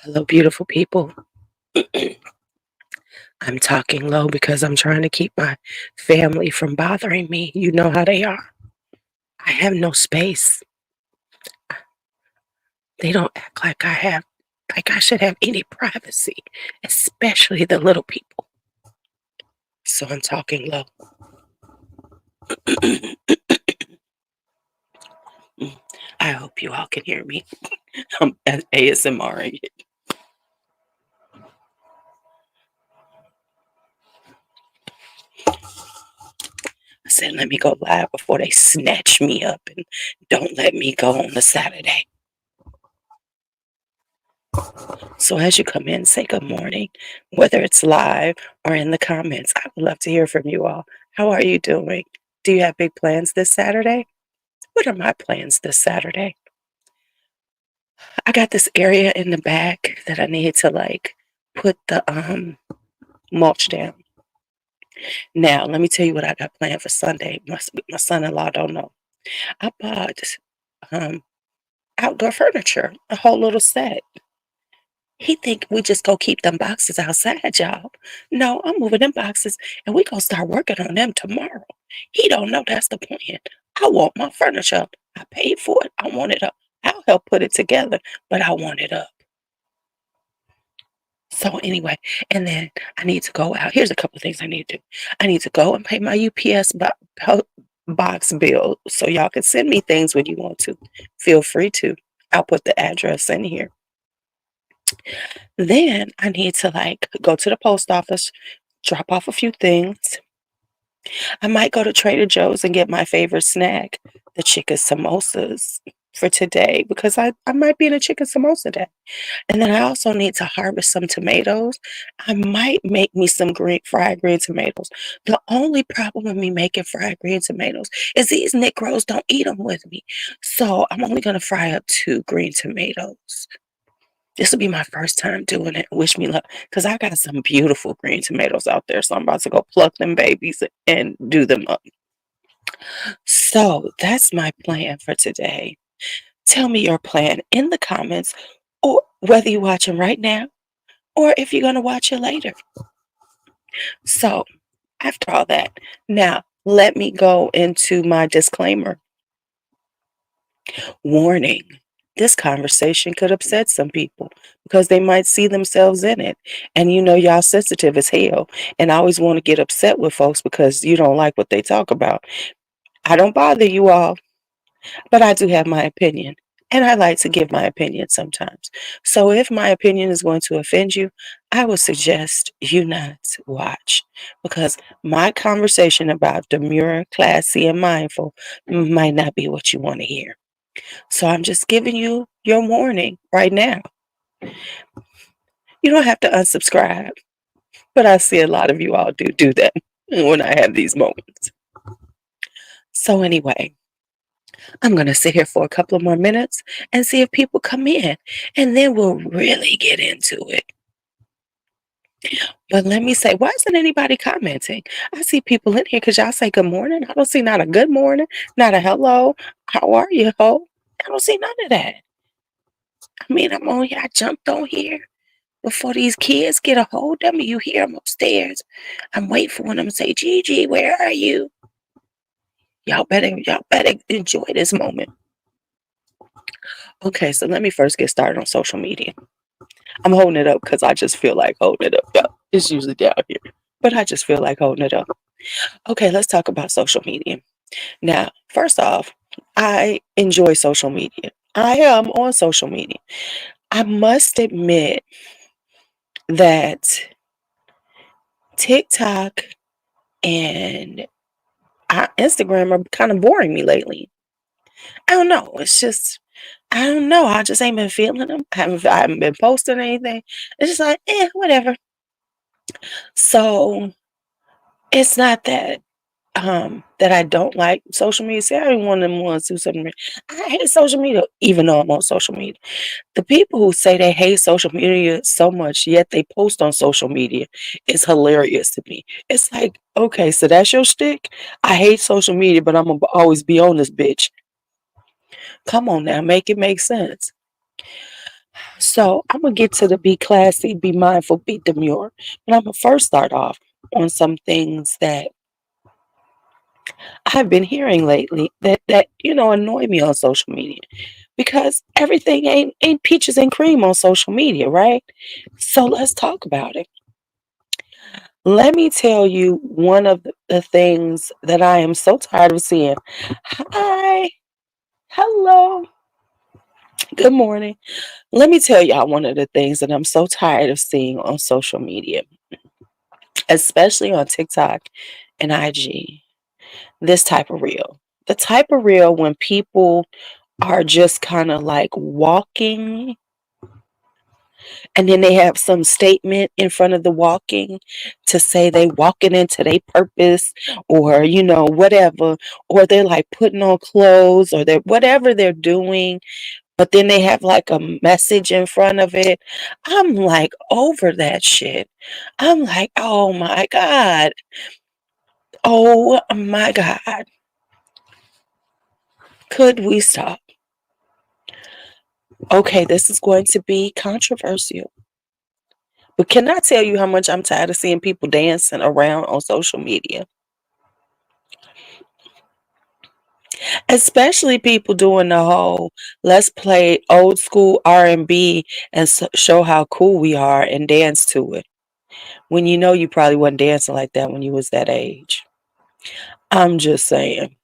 Hello, beautiful people. I'm talking low because I'm trying to keep my family from bothering me. You know how they are. I have no space. They don't act like I should have any privacy, especially the little people. So I'm talking low. I hope you all can hear me. I'm ASMR. I said, let me go live before they snatch me up and don't let me go on the Saturday. So as you come in, say good morning, whether it's live or in the comments. I would love to hear from you all. How are you doing? Do you have big plans this Saturday? What are my plans this Saturday? I got this area in the back that I need to put the mulch down. Now, let me tell you what I got planned for Sunday. My son-in-law don't know. I bought um outdoor furniture, a whole little set. He think we just go keep them boxes outside, y'all. No, I'm moving them boxes and we gonna start working on them tomorrow. He don't know that's the plan. I want my furniture up. I paid for it. I want it up. I'll help put it together, but I want it up. So anyway, and then I need to go out. Here's a couple of things I need to do. I need to go and pay my UPS box bill so y'all can send me things when you want to. Feel free to. I'll put the address in here. Then I need to go to the post office, drop off a few things. I might go to Trader Joe's and get my favorite snack, the chicken samosas for today because I might be in a chicken samosa day. And then I also need to harvest some tomatoes. I might make me some fried green tomatoes. The only problem with me making fried green tomatoes is these Negroes don't eat them with me. So I'm only going to fry up 2 green tomatoes. This will be my first time doing it. Wish me luck. Because I got some beautiful green tomatoes out there. So I'm about to go pluck them babies and do them up. So that's my plan for today. Tell me your plan in the comments, or whether you're watching right now or if you're going to watch it later. So after all that, now let me go into my disclaimer. Warning. This conversation could upset some people because they might see themselves in it. And you know, y'all sensitive as hell and I always want to get upset with folks because you don't like what they talk about. I don't bother you all, but I do have my opinion. And I like to give my opinion sometimes. So if my opinion is going to offend you, I would suggest you not watch because my conversation about demure, classy, and mindful might not be what you want to hear. So I'm just giving you your warning right now. You don't have to unsubscribe, but I see a lot of you all do that when I have these moments. So anyway, I'm going to sit here for a couple of more minutes and see if people come in, and then we'll really get into it. But let me say, why isn't anybody commenting? I see people in here because y'all say good morning. I don't see not a good morning, not a hello. How are you, ho? I don't see none of that. I mean, I'm on here. I jumped on here before these kids get a hold of me. You hear them upstairs. I'm waiting for one of them to say, Gigi, where are you? Y'all better enjoy this moment. Okay, so let me first get started on social media. I'm holding it up because I just feel like holding it up. Yeah, it's usually down here, but I just feel like holding it up. Okay, let's talk about social media. Now, first off, I enjoy social media. I am on social media. I must admit that TikTok and Instagram are kind of boring me lately. I don't know. It's just, I don't know. I just ain't been feeling them. I haven't been posting anything. It's just like, whatever. So it's not that. that I don't like social media. See, I ain't one of them ones who something. I hate social media, even though I'm on social media. The people who say they hate social media so much, yet they post on social media, is hilarious to me. It's like, okay, so that's your shtick. I hate social media, but I'm gonna always be on this bitch. Come on now, make it make sense. So I'm gonna get to the be classy, be mindful, be demure, but I'm gonna first start off on some things that I've been hearing lately that annoy me on social media because everything ain't peaches and cream on social media, right? So let's talk about it. Let me tell you one of the things that I am so tired of seeing. Hi, hello, good morning. Let me tell y'all one of the things that I'm so tired of seeing on social media, especially on TikTok and IG. This type of reel. The type of reel when people are just kind of like walking and then they have some statement in front of the walking to say they walking into their purpose or whatever, or they're like putting on clothes or they're whatever they're doing, but then they have like a message in front of it. I'm like over that shit. I'm like, oh my god, oh my god, could we stop? Okay, this is going to be controversial. But can I tell you how much I'm tired of seeing people dancing around on social media? Especially people doing the whole let's play old school R&B and show how cool we are and dance to it. When you probably wasn't dancing like that when you was that age. I'm just saying.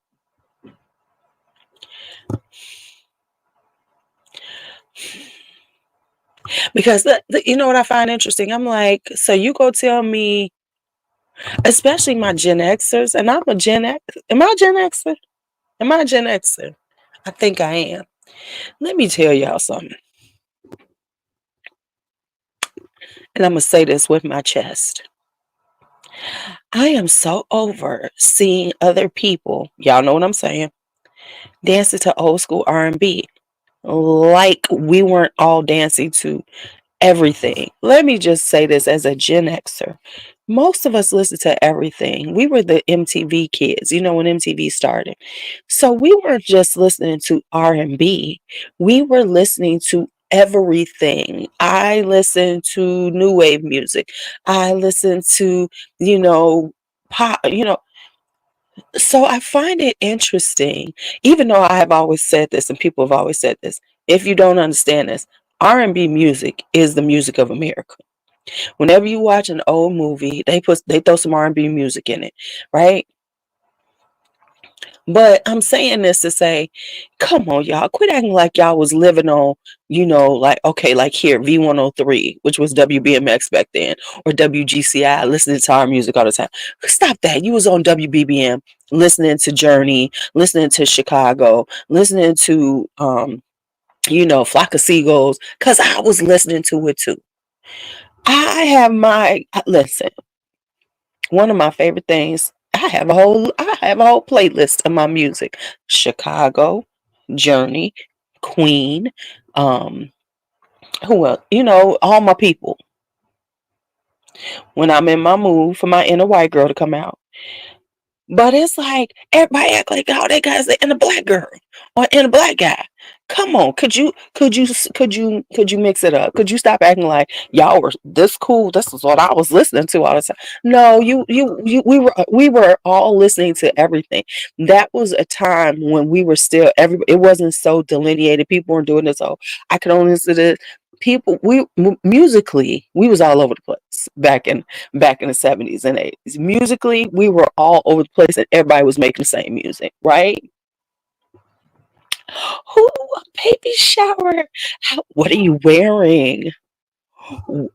Because you know what I find interesting? I'm like, so you go tell me, especially my Gen Xers, and I'm a Gen X. Am I a Gen Xer? Am I a Gen Xer? I think I am. Let me tell y'all something. And I'm going to say this with my chest. I am so over seeing other people, y'all know what I'm saying, dancing to old school R&B like we weren't all dancing to everything. Let me just say this as a Gen Xer. Most of us listen to everything. We were the MTV kids, when MTV started. So we weren't just listening to R&B. We were listening to everything. I listened to new wave music. I listened to, pop, so I find it interesting, even though I have always said this and people have always said this. If you don't understand this, R&B music is the music of America. Whenever you watch an old movie, they throw some R&B music in it, right? But I'm saying this to say, come on, y'all, quit acting like y'all was living on, like, okay, like here, V103, which was WBMX back then, or WGCI, listening to our music all the time. Stop that. You was on WBBM, listening to Journey, listening to Chicago, listening to, Flock of Seagulls, because I was listening to it too. Listen, one of my favorite things, I have a whole playlist of my music. Chicago, Journey, Queen, um, who else? All my people. When I'm in my mood for my inner white girl to come out. But it's like everybody act like all they guys are in a black girl or in a black guy. Come on, could you mix it up? Could you stop acting like y'all were this cool? This is what I was listening to all the time. No, we were all listening to everything. That was a time when we were still it wasn't so delineated. People weren't doing this. Oh, I could only listen to this. People, musically, we was all over the place back in the 70s and 80s. Musically, we were all over the place and everybody was making the same music, right? Who baby shower? What are you wearing?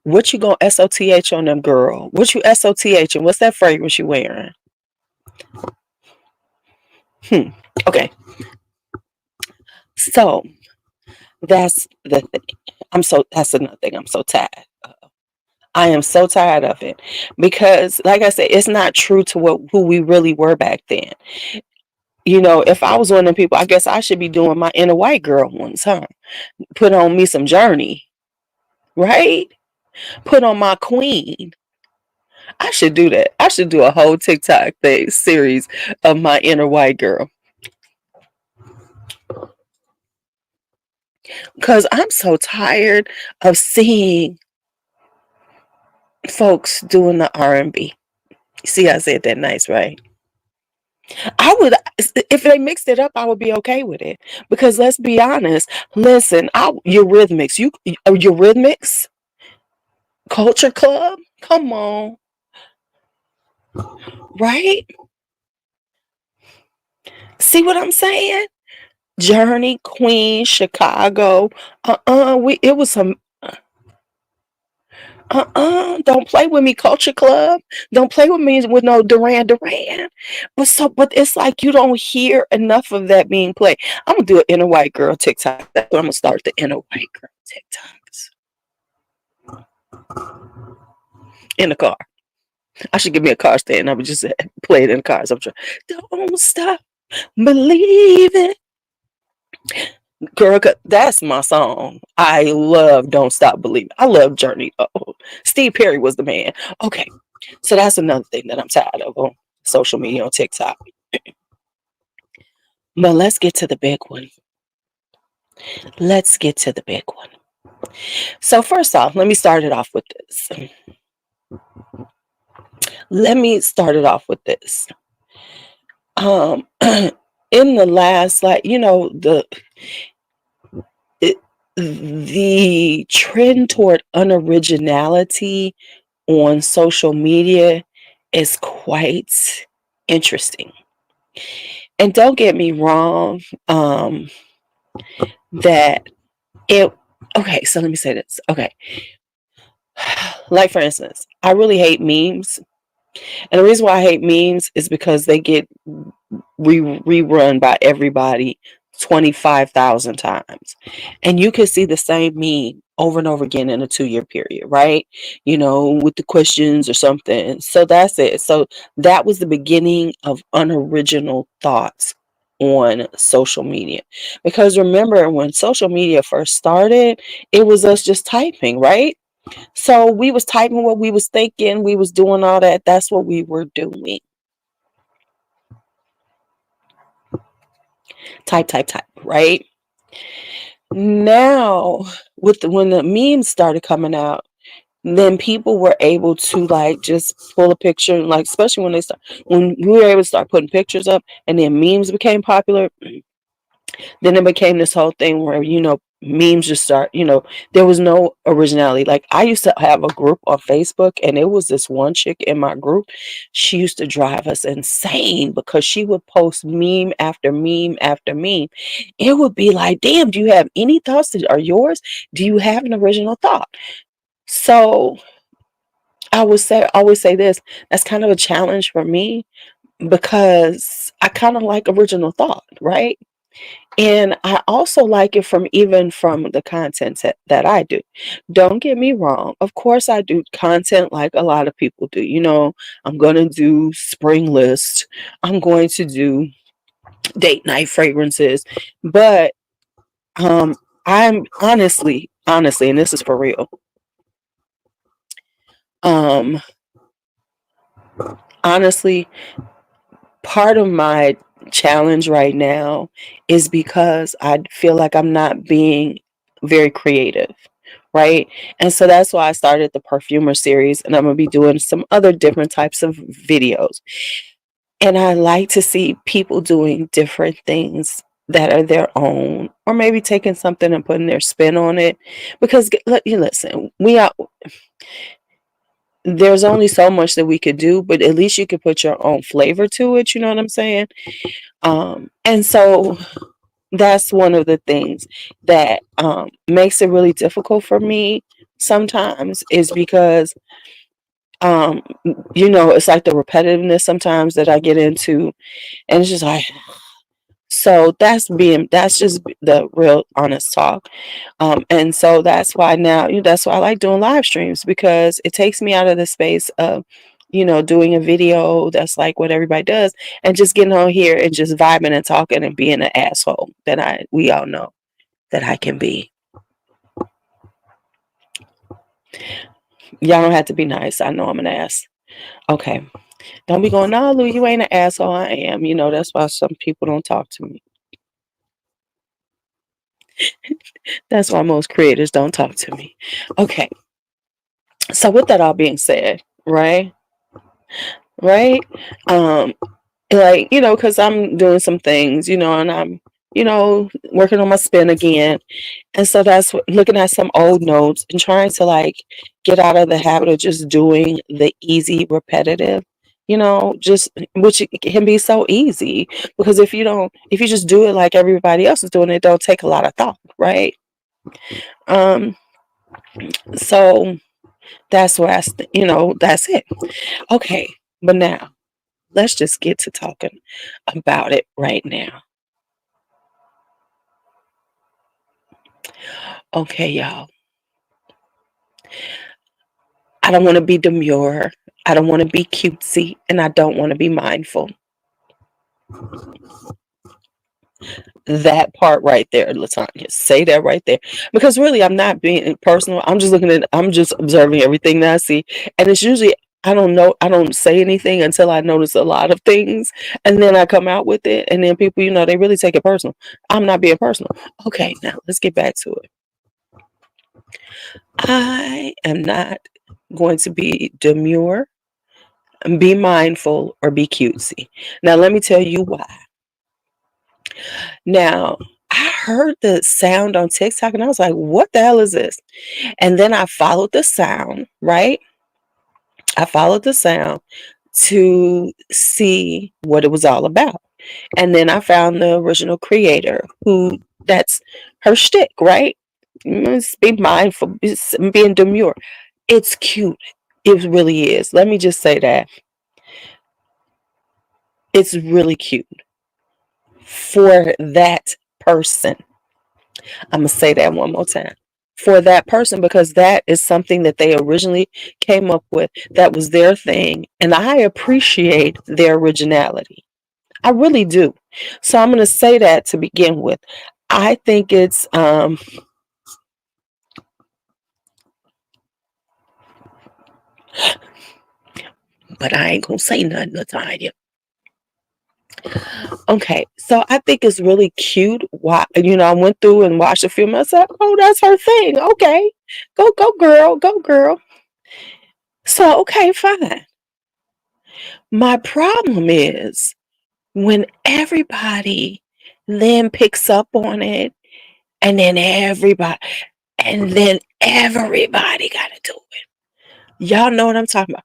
What you gonna SOTH on them, girl? What you SOTH and what's that fragrance you wearing? Hmm. Okay. So that's the thing. That's another thing I'm so tired of. I am so tired of it because, like I said, it's not true to who we really were back then. If I was one of them people, I guess I should be doing my inner white girl ones, huh? Put on me some Journey, right? Put on my queen. I should do that. I should do a whole TikTok series of my inner white girl because I'm so tired of seeing folks doing the R&B. See, I said that nice, right? I would, if they mixed it up, I would be okay with it. Because let's be honest, listen, Eurythmics, Eurythmics, Culture Club, come on, right? See what I'm saying? Journey, Queen, Chicago. It was some. Don't play with me, Culture Club. Don't play with me with no Duran Duran. But it's like you don't hear enough of that being played. I'm gonna do an inner white girl TikTok. That's what I'm gonna start, the inner white girl TikToks in the car. I should give me a car stand. I would just play it in the cars. I'm trying. Don't stop believing, girl. That's my song. I love "Don't Stop Believing." I love Journey. Oh, Steve Perry was the man. Okay, so that's another thing that I'm tired of on social media, on TikTok. But let's get to the big one. Let's get to the big one. So first off, let me start it off with this. Let me start it off with this. In the last, like, the trend toward unoriginality on social media is quite interesting. And don't get me wrong, that it, okay, so let me say this. Okay. Like, for instance, I really hate memes. And the reason why I hate memes is because they get rerun by everybody 25,000 times. And you can see the same meme over and over again in a 2-year period, right? With the questions or something. So that's it. So that was the beginning of unoriginal thoughts on social media. Because remember, when social media first started, it was us just typing, right? So we was typing what we was thinking, we was doing all that. That's what we were doing. Type, type, type, right? Now, when the memes started coming out, then people were able to, like, just pull a picture, like, especially when we were able to start putting pictures up, and then memes became popular. Then it became this whole thing where, memes just start, there was no originality. Like, I used to have a group on Facebook, and it was this one chick in my group. She used to drive us insane because she would post meme after meme after meme. It would be like, damn, do you have any thoughts that are yours? Do you have an original thought? So I would say, always say this, that's kind of a challenge for me because I kind of like original thought, right? And I also like it from the content that I do. Don't get me wrong. Of course, I do content like a lot of people do. I'm going to do spring list. I'm going to do date night fragrances. But I'm honestly, and this is for real. Um, Honestly, part of my challenge right now is because I feel like I'm not being very creative, right? And so that's why I started the perfumer series, and I'm going to be doing some other different types of videos. And I like to see people doing different things that are their own, or maybe taking something and putting their spin on it. Because you listen, there's only so much that we could do, but at least you could put your own flavor to it. You know what I'm saying? And so that's one of the things that makes it really difficult for me sometimes, is because um, it's like the repetitiveness sometimes that I get into, and it's just like, So that's just the real honest talk. And so that's why now, that's why I like doing live streams, because it takes me out of the space of, doing a video that's like what everybody does, and just getting on here and just vibing and talking and being an asshole that we all know that I can be. Y'all don't have to be nice. I know I'm an ass. Okay. Don't be going, no, Lou, you ain't an asshole. I am. That's why some people don't talk to me. That's why most creators don't talk to me. Okay. So with that all being said, right? Right? Um, like, because I'm doing some things, and I'm, working on my spin again. And so that's looking at some old notes and trying to like get out of the habit of just doing the easy, repetitive, just which it can be so easy, because if you just do it like everybody else is doing it, don't take a lot of thought, right? Um, so that's where that's it. Okay, but now let's just get to talking about it right now. Okay, y'all. I don't want to be demure. I don't want to be cutesy, and I don't want to be mindful. That part right there, Latanya. Say that right there. Because really, I'm not being personal. I'm just observing everything that I see. And it's usually, I don't know, I don't say anything until I notice a lot of things. And then I come out with it. And then people, they really take it personal. I'm not being personal. Okay, now let's get back to it. I am not going to be demure, be mindful, or be cutesy. Now, let me tell you why. Now, I heard the sound on TikTok and I was like, what the hell is this? And then I followed the sound, right? I followed the sound to see what it was all about. And then I found the original creator, who that's her shtick, right? Just be mindful, being demure. It's cute. It really is. Let me just say that. It's really cute for that person. I'm going to say that one more time. For that person, because that is something that they originally came up with. That was their thing. And I appreciate their originality. I really do. So I'm going to say that to begin with. I think it's, but I ain't going to say nothing, Natalia. Okay, so I think it's really cute. Why, I went through and watched a few myself. Oh, that's her thing. Okay, go, girl, go, girl. So, okay, fine. My problem is when everybody then picks up on it, and then everybody got to do it. Y'all know what I'm talking about.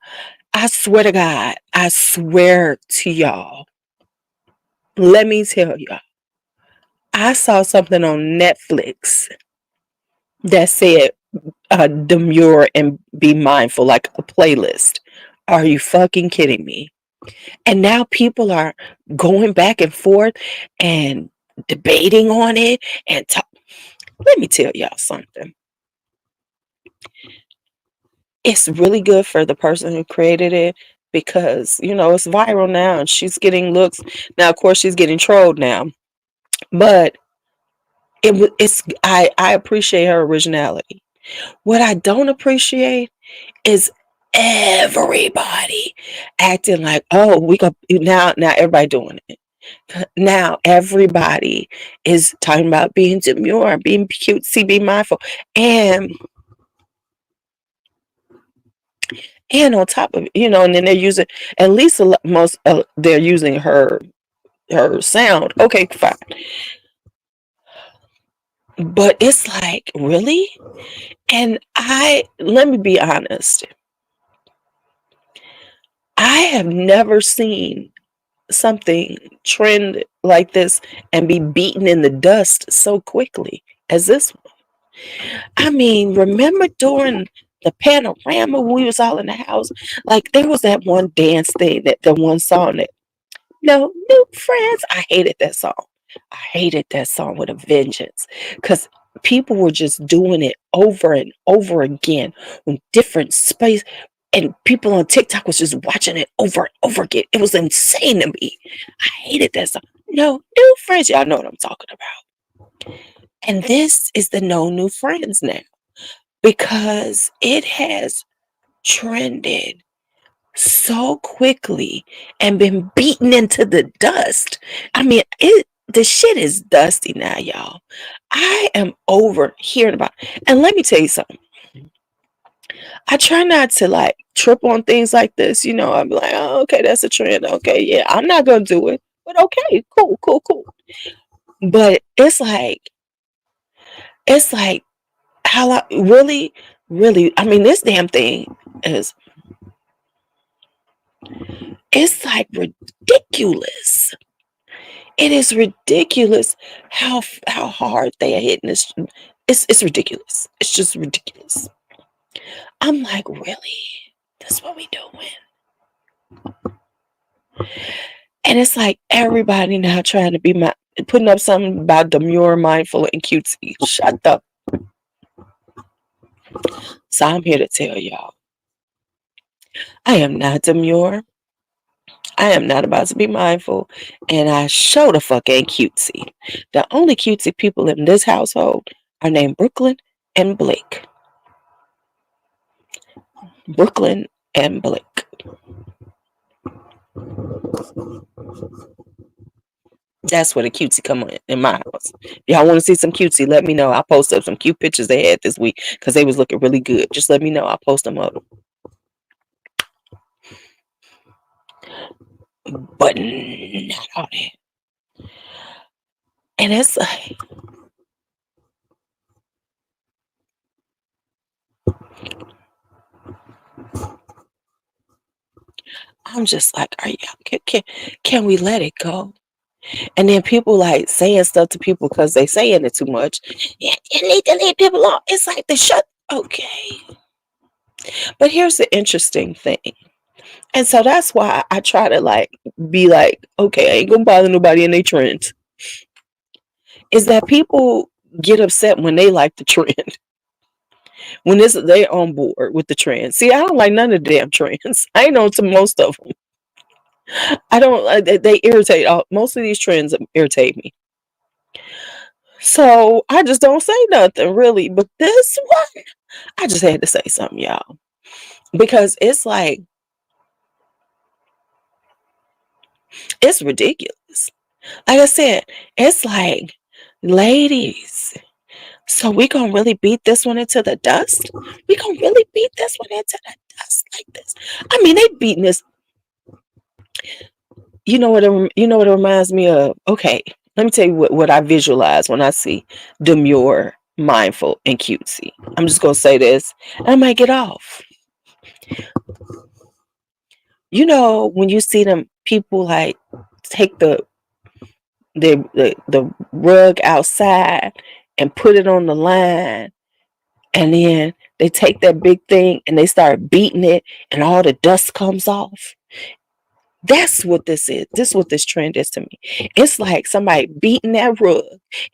I swear to God, I swear to y'all. Let me tell y'all. I saw something on Netflix that said demure and be mindful, like a playlist. Are you fucking kidding me? And now people are going back and forth and debating on it and talk. Let me tell y'all something. It's really good for the person who created it, because it's viral now and she's getting looks. Now, of course, she's getting trolled now, but I appreciate her originality. What I don't appreciate is everybody acting like, oh, we got now everybody doing it. Now everybody is talking about being demure, being cutesy, be mindful, and on top of it, and then they're using, at least most they're using her sound. Okay, fine, but it's like, really? And let me be honest, I have never seen something trend like this and be beaten in the dust so quickly as this one. I mean, remember during the panorama when we was all in the house? Like, there was that one dance thing, that the one song that, no new friends. I hated that song. I hated that song with a vengeance because people were just doing it over and over again in different space. And people on TikTok was just watching it over and over again. It was insane to me. I hated that song. No new friends. Y'all know what I'm talking about. And this is the no new friends now because it has trended so quickly and been beaten into the dust. I mean, the shit is dusty now, y'all. I am over hearing about it. And let me tell you something. I try not to like trip on things like this. I'm like, oh, okay, that's a trend. Okay, yeah, I'm not gonna do it. But okay, cool, cool, cool. But it's like how I really, really, I mean, this damn thing is it's like ridiculous. It is ridiculous how hard they are hitting this. It's ridiculous. It's just ridiculous. I'm like, really? That's what we doing? And it's like everybody now trying to be putting up something about demure, mindful, and cutesy. Shut up. So I'm here to tell y'all, I am not demure. I am not about to be mindful, and I show the fuck ain't cutesy. The only cutesy people in this household are named Brooklyn and Blake. Brooklyn and Blake. That's where the cutesy come in my house. If y'all want to see some cutesy, let me know. I'll post up some cute pictures they had this week because they was looking really good. Just let me know. I'll post them up. But not all that. And it's like, I'm just like, are y'all, can we let it go? And then people like saying stuff to people because they saying it too much. Yeah, you need to leave people alone. It's like the shut. Okay. But here's the interesting thing. And so that's why I try to like be like, okay, I ain't gonna bother nobody in their trends. Is that people get upset when they like the trend. When they on board with the trend. See, I don't like none of the damn trends. I ain't on to most of them. I don't. They irritate. Most of these trends irritate me. So I just don't say nothing really. But this one, I just had to say something, y'all, because it's like it's ridiculous. Like I said, it's like, ladies. So we gonna really beat this one into the dust? We gonna really beat this one into the dust like this? I mean, they beating this. You know what it reminds me of? Okay, let me tell you what I visualize when I see demure, mindful, and cutesy. I'm just gonna say this, and I might get off. When you see them people like take the rug outside and put it on the line, and then they take that big thing and they start beating it, and all the dust comes off. That's what this is. This is what this trend is to me. It's like somebody beating that rug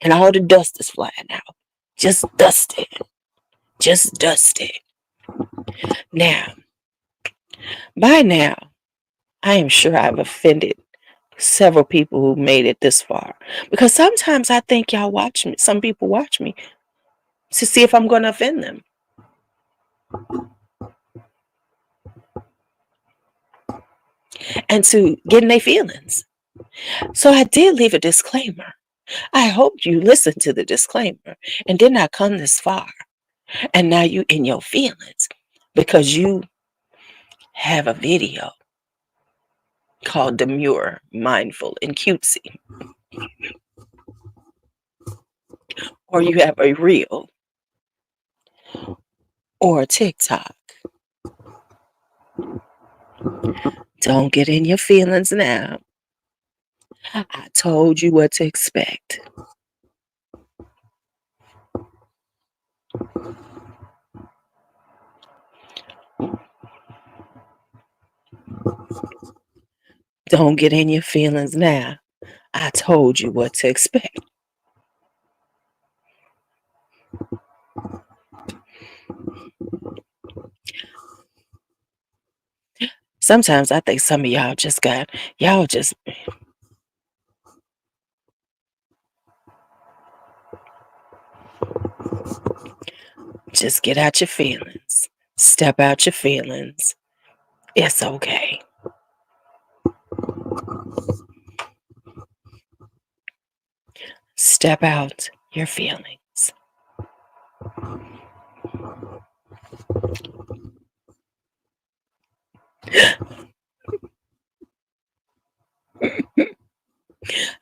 and all the dust is flying out. Just dust it. Just dust it. Now, by now, I am sure I've offended several people who made it this far. Because sometimes I think y'all watch me. Some people watch me to see if I'm going to offend them and to get in their feelings. So I did leave a disclaimer. I hope you listened to the disclaimer and did not come this far. And now you in your feelings because you have a video called Demure, Mindful, and Cutesy. Or you have a reel or a TikTok. Don't get in your feelings now. I told you what to expect. Don't get in your feelings now. I told you what to expect. Sometimes I think some of y'all just get out your feelings. Step out your feelings. It's okay. Step out your feelings.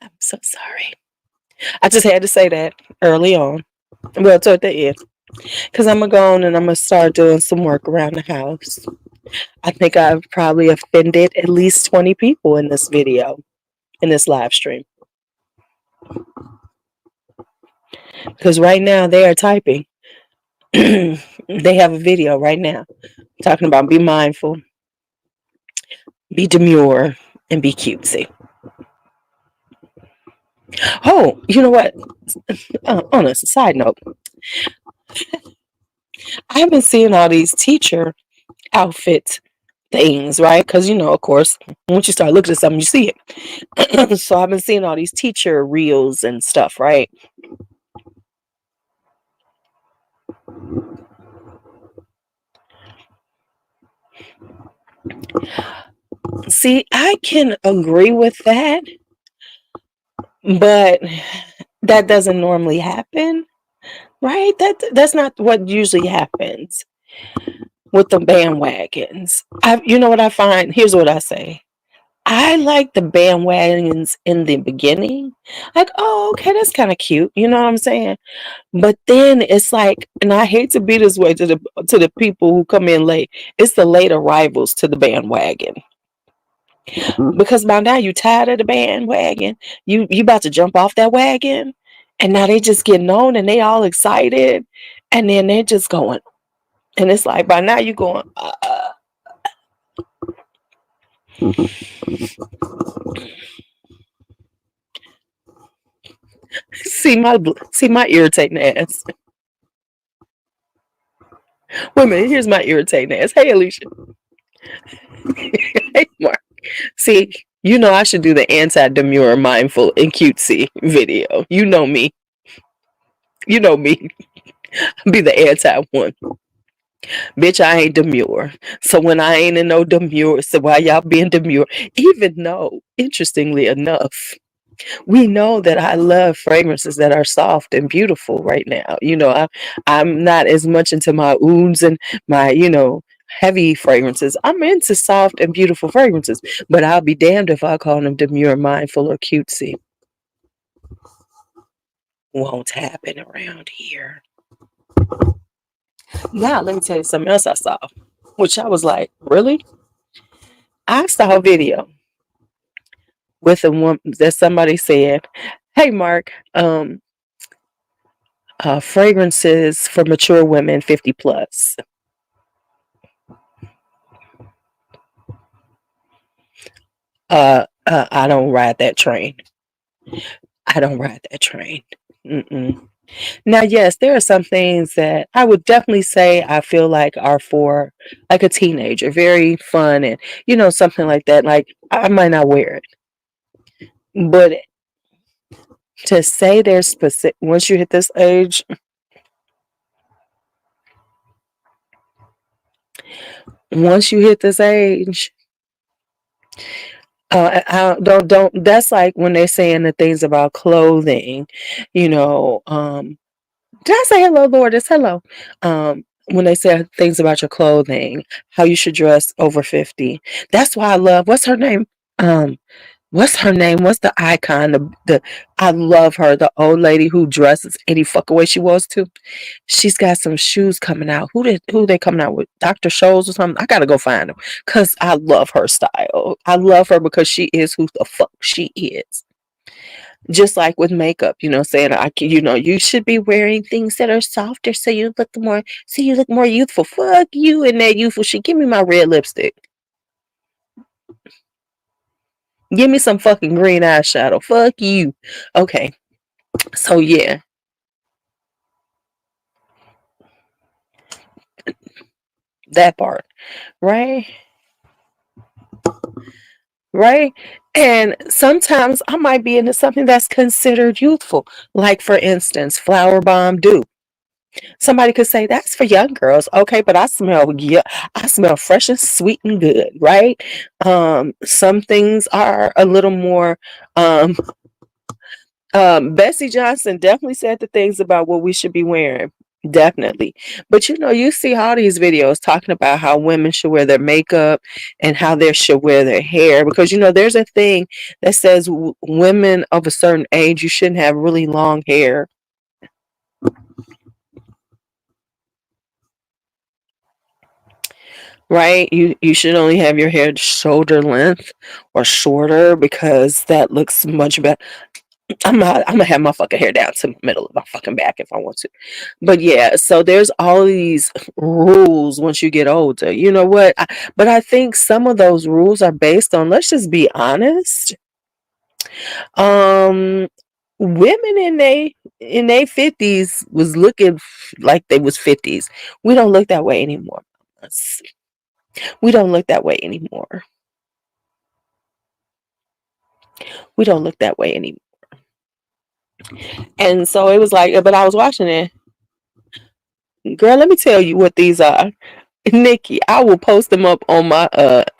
I'm so sorry. I just had to say that early on. Well, toward the end. Because I'm going to go on and I'm going to start doing some work around the house. I think I've probably offended at least 20 people in this video, in this live stream. Because right now they are typing. They have a video right now talking about be mindful, be demure, and be cutesy. Oh, you know what? On a side note, I've been seeing all these teacher outfit things, right? Because, of course, once you start looking at something, you see it. So I've been seeing all these teacher reels and stuff, right? See, I can agree with that, but that doesn't normally happen, right? That's not what usually happens with the bandwagons. You know what I find? Here's what I say. I like the bandwagons in the beginning. Like, oh, okay, that's kind of cute. You know what I'm saying? But then it's like, and I hate to be this way to the people who come in late. It's the late arrivals to the bandwagon. Because by now you tired of the bandwagon. You about to jump off that wagon. And now they just getting on and they all excited. And then they're just going. And it's like by now you going, see my irritating ass. Wait a minute, here's my irritating ass. Hey Alicia. Hey Mark. See, I should do the anti-demure, mindful, and cutesy video. You know me. You know me. Be the anti one. Bitch, I ain't demure. So when I ain't in no demure, so why y'all being demure? Even though, interestingly enough, we know that I love fragrances that are soft and beautiful right now. I'm not as much into my ouds and my, heavy fragrances. I'm into soft and beautiful fragrances, but I'll be damned if I call them demure, mindful, or cutesy. Won't happen around here. Now, let me tell you something else I saw, which I was like, really? I saw a video with a woman that somebody said, "Hey, Mark, fragrances for mature women 50 plus." I don't ride that train. I don't ride that train. Mm-mm. Now, yes, there are some things that I would definitely say I feel like are for like a teenager, very fun and something like that. Like I might not wear it, but to say there's specific once you hit this age, once you hit this age, don't. That's like when they're saying the things about clothing, you know. Did I say hello, Lord? It's hello. When they say things about your clothing, how you should dress over 50. That's why I love. What's her name? Um, what's her name? What's the icon? I love her. The old lady who dresses any fucking way she wants to. She's got some shoes coming out. Who they coming out with? Dr. Scholl's or something? I gotta go find them because I love her style. I love her because she is who the fuck she is. Just like with makeup, saying you should be wearing things that are softer so you look more youthful. Fuck you and that youthful shit. Give me my red lipstick. Give me some fucking green eyeshadow. Fuck you. Okay. So yeah, that part. Right? Right? And sometimes I might be into something that's considered youthful. Like for instance, Flower Bomb Dew. Somebody could say that's for young girls. Okay, but I smell fresh and sweet and good, right? Some things are a little more um Bessie Johnson definitely said the things about what we should be wearing. Definitely. But you know, you see all these videos talking about how women should wear their makeup and how they should wear their hair because you know, there's a thing that says women of a certain age you shouldn't have really long hair, right? You should only have your hair shoulder length or shorter because that looks much better. I'm gonna have my fucking hair down to the middle of my fucking back if I want to. But yeah, so there's all these rules once you get older. You know what? But I think some of those rules are based on, let's just be honest. Um, women in they 50s was looking like they was 50s. We don't look that way anymore. We don't look that way anymore. We don't look that way anymore. And so it was like, but I was watching it. Girl, let me tell you what these are. Nikki, I will post them up on my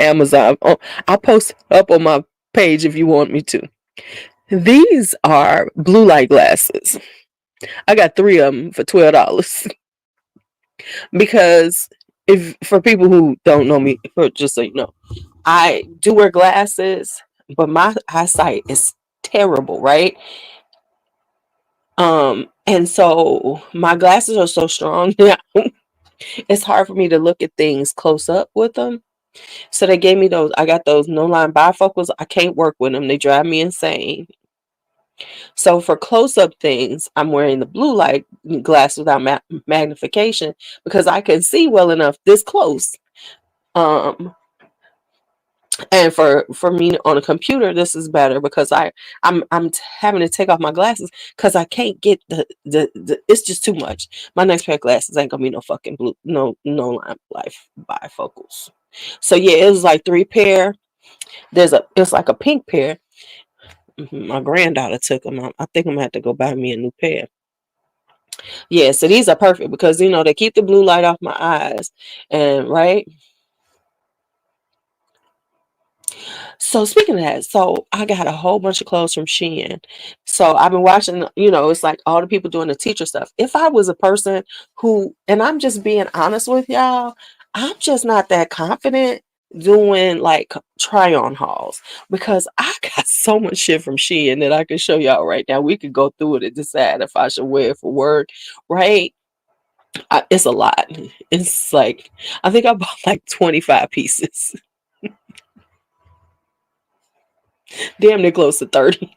Amazon. Oh, I'll post up on my page if you want me to. These are blue light glasses. I got 3 of them for $12 because if for people who don't know me, for just so you know, I do wear glasses, but my eyesight is terrible, right? And so my glasses are so strong now. It's hard for me to look at things close up with them. So they gave me those. I got those no line bifocals. I can't work with them. They drive me insane. So for close up things, I'm wearing the blue light glass without magnification because I can see well enough this close. Um, and for me on a computer, this is better because I'm having to take off my glasses because I can't get the it's just too much. My next pair of glasses ain't gonna be no fucking blue no line life bifocals. So yeah, it was like 3 pair. It's like a pink pair. My granddaughter took them. I think I'm gonna have to go buy me a new pair. Yeah, so these are perfect because you know they keep the blue light off my eyes, and right. So speaking of that, so I got a whole bunch of clothes from Shein. So I've been watching, you know, it's like all the people doing the teacher stuff. If I was a person who, and I'm just being honest with y'all, I'm just not that confident doing like try on hauls because I got so much shit from Shein that I can show y'all right now. We could go through it and decide if I should wear it for work, right? It's a lot. It's like, I think I bought like 25 pieces, damn near close to 30.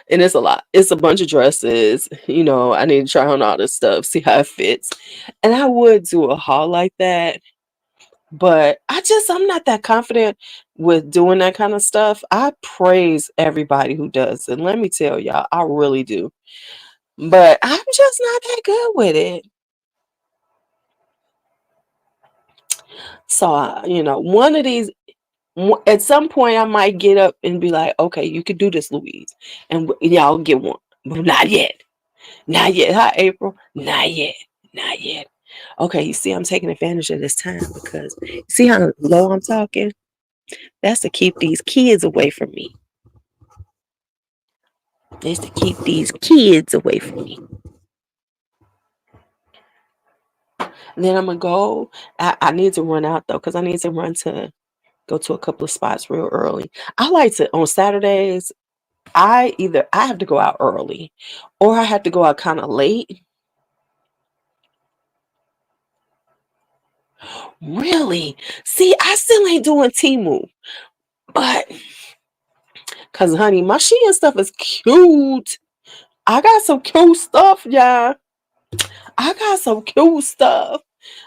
And it's a lot. It's a bunch of dresses. You know, I need to try on all this stuff, see how it fits. And I would do a haul like that, but I'm not that confident with doing that kind of stuff. I praise everybody who does it. Let me tell y'all, I really do. But I'm just not that good with it. So, you know, one of these, at some point, I might get up and be like, okay, you could do this, Louise. And y'all get one. But not yet. Not yet. Hi, April. Not yet. Not yet. Okay, you see, I'm taking advantage of this time because see how low I'm talking? That's to keep these kids away from me. That's to keep these kids away from me. And then I'm gonna go. I need to run out though, because I need to run to go to a couple of spots real early. I like to on Saturdays. I have to go out early, or I have to go out kind of late. Really? See, I still ain't doing Temu, but cause honey, my Shein stuff is cute. I got some cute stuff, y'all. I got some cute stuff.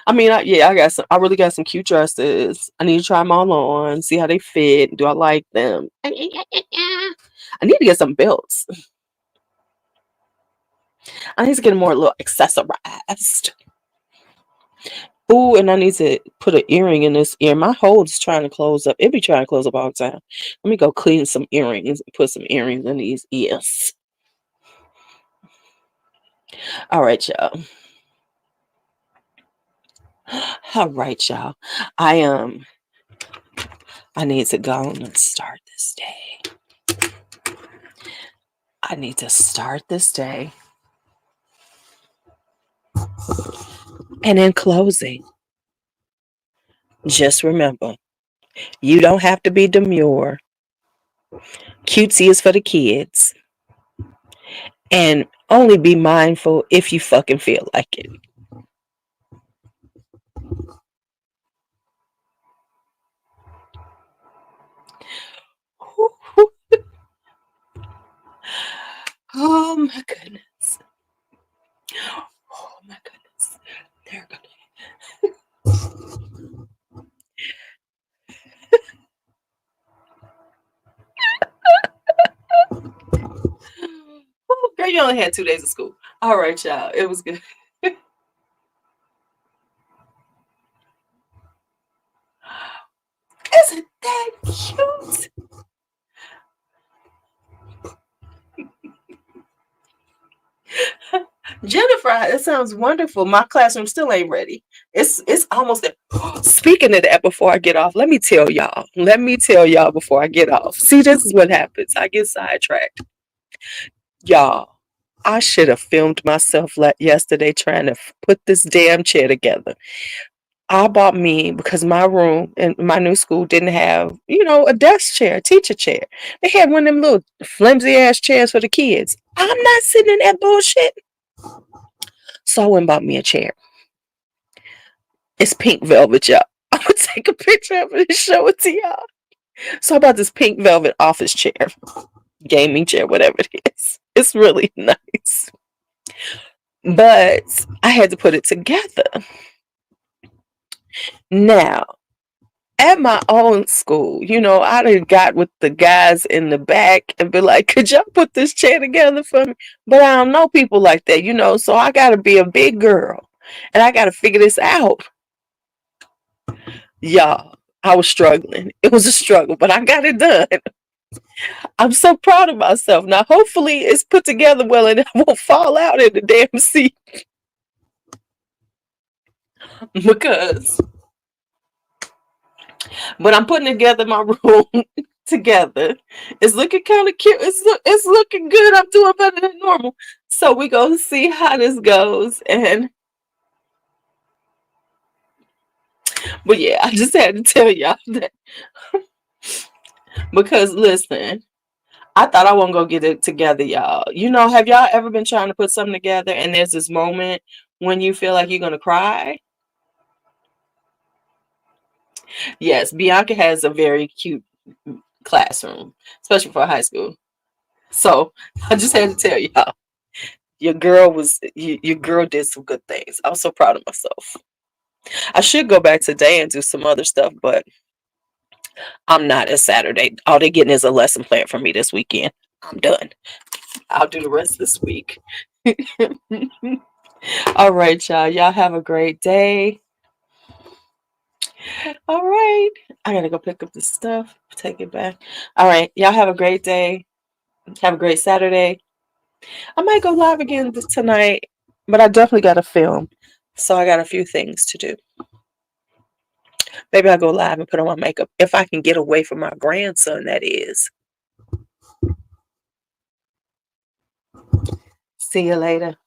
Yeah, I really got some cute dresses. I need to try them all on, see how they fit. Do I like them? I need to get some belts. I need to get more a little accessorized. Ooh, and I need to put an earring in this ear. My hole's trying to close up. It be trying to close up all the time. Let me go clean some earrings and put some earrings in these ears. All right, y'all. All right, y'all. I I need to go and start this day. I need to start this day. And in closing, just remember, you don't have to be demure. Cutesy is for the kids. And only be mindful if you fucking feel like it. Oh my goodness. Oh my goodness. They're gonna. Oh, girl, you only had 2 days of school. All right, y'all. It was good. Isn't that cute? Jennifer, it sounds wonderful. My classroom still ain't ready. It's almost there. Speaking of that, before I get off, let me tell y'all. Let me tell y'all before I get off. See, this is what happens. I get sidetracked. Y'all, I should have filmed myself yesterday trying to put this damn chair together. I bought me because my room in my new school didn't have, a desk chair, a teacher chair. They had one of them little flimsy ass chairs for the kids. I'm not sitting in that bullshit. So I went and bought me a chair. It's pink velvet, y'all. I'm gonna take a picture of it and show it to y'all. So I bought this pink velvet office chair, gaming chair, whatever it is. It's really nice. But I had to put it together. Now, at my own school, I done got with the guys in the back and be like, could y'all put this chair together for me? But I don't know people like that, so I gotta be a big girl and I gotta figure this out. Y'all, I was struggling. It was a struggle, but I got it done. I'm so proud of myself. Now, hopefully, it's put together well and I won't fall out in the damn seat. Because, but I'm putting together my room together. It's looking kind of cute. It's looking good. I'm doing better than normal. So we gonna see how this goes. But yeah, I just had to tell y'all that because listen, I thought I wasn't gonna get it together, y'all. Have y'all ever been trying to put something together and there's this moment when you feel like you're gonna cry? Yes, Bianca has a very cute classroom, especially for high school. So I just had to tell y'all, your girl did some good things. I'm so proud of myself. I should go back today and do some other stuff, but I'm not. It's Saturday. All they're getting is a lesson plan from me this weekend. I'm done. I'll do the rest this week. All right, y'all. Y'all have a great day. All right. I gotta go pick up the stuff, take it back. All right. Y'all have a great day. Have a great Saturday. I might go live again tonight, but I definitely got to film. So I got a few things to do. Maybe I'll go live and put on my makeup if I can get away from my grandson, that is. See you later.